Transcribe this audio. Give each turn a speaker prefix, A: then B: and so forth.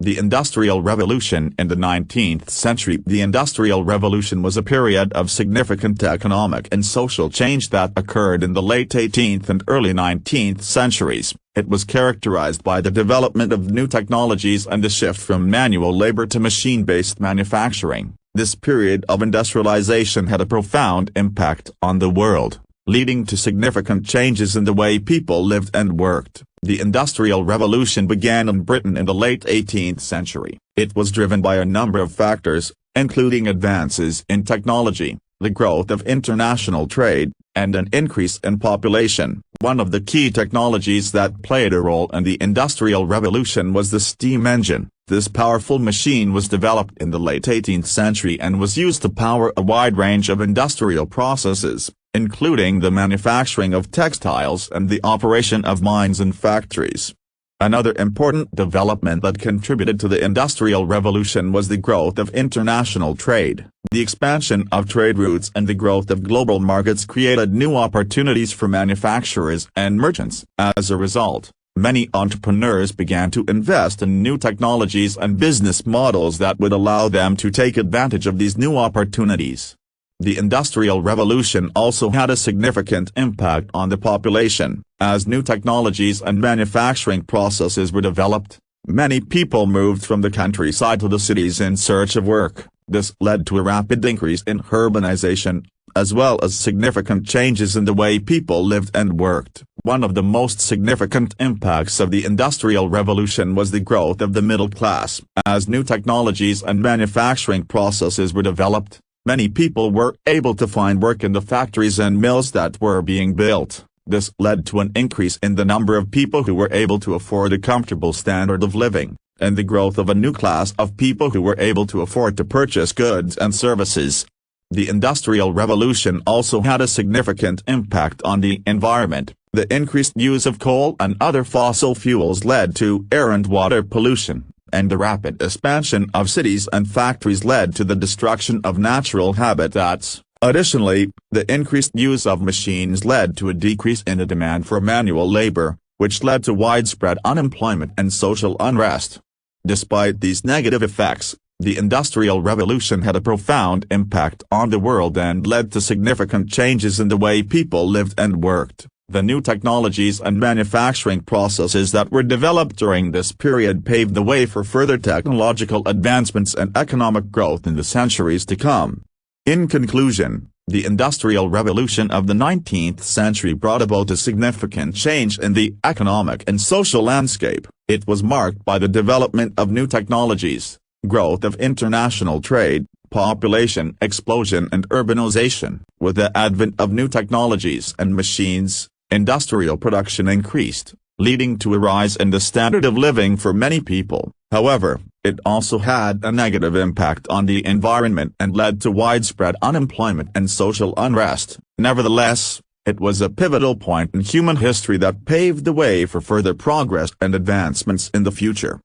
A: The Industrial Revolution in the 19th century. The Industrial Revolution was a period of significant economic and social change that occurred in the late 18th and early 19th centuries. It was characterized by the development of new technologies and the shift from manual labor to machine-based manufacturing. This period of industrialization had a profound impact on the world, leading to significant changes in the way people lived and worked. The Industrial Revolution began in Britain in the late 18th century. It was driven by a number of factors, including advances in technology, the growth of international trade, and an increase in population. One of the key technologies that played a role in the Industrial Revolution was the steam engine. This powerful machine was developed in the late 18th century and was used to power a wide range of industrial processes, including the manufacturing of textiles and the operation of mines and factories. Another important development that contributed to the Industrial Revolution was the growth of international trade. The expansion of trade routes and the growth of global markets created new opportunities for manufacturers and merchants. As a result, many entrepreneurs began to invest in new technologies and business models that would allow them to take advantage of these new opportunities. The Industrial Revolution also had a significant impact on the population. As new technologies and manufacturing processes were developed, many people moved from the countryside to the cities in search of work. This led to a rapid increase in urbanization, as well as significant changes in the way people lived and worked. One of the most significant impacts of the Industrial Revolution was the growth of the middle class. As new technologies and manufacturing processes were developed, many people were able to find work in the factories and mills that were being built. This led to an increase in the number of people who were able to afford a comfortable standard of living, and the growth of a new class of people who were able to afford to purchase goods and services. The Industrial Revolution also had a significant impact on the environment. The increased use of coal and other fossil fuels led to air and water pollution, and the rapid expansion of cities and factories led to the destruction of natural habitats. Additionally, the increased use of machines led to a decrease in the demand for manual labor, which led to widespread unemployment and social unrest. Despite these negative effects, the Industrial Revolution had a profound impact on the world and led to significant changes in the way people lived and worked. The new technologies and manufacturing processes that were developed during this period paved the way for further technological advancements and economic growth in the centuries to come. In conclusion, the Industrial Revolution of the 19th century brought about a significant change in the economic and social landscape. It was marked by the development of new technologies, growth of international trade, population explosion and urbanization. With the advent of new technologies and machines, industrial production increased, leading to a rise in the standard of living for many people. However, it also had a negative impact on the environment and led to widespread unemployment and social unrest. Nevertheless, it was a pivotal point in human history that paved the way for further progress and advancements in the future.